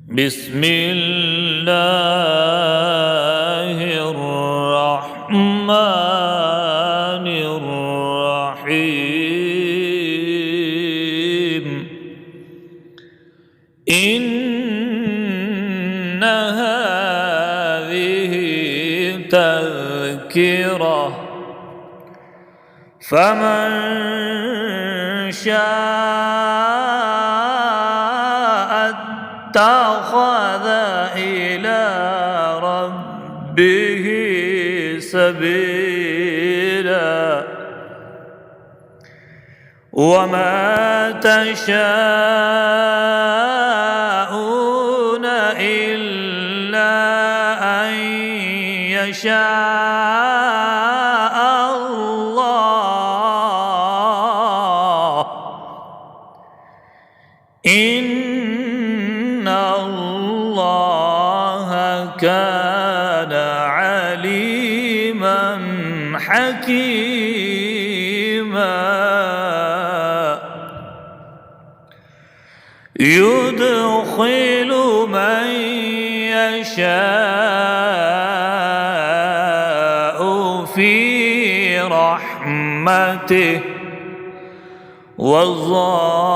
بسم الله الرحمن الرحيم إن هذه تذكرة فمن شاء اتخذ إلى ربه سبيلا وما تشاءون إلا أن يشاء الله إن الله كان عليما حكيما يدخل من يشاء في رحمته والظالمين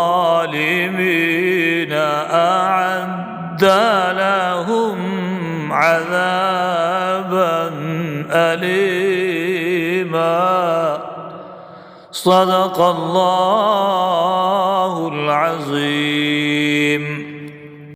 أعد لهم عذابا أليما صدق الله العظيم.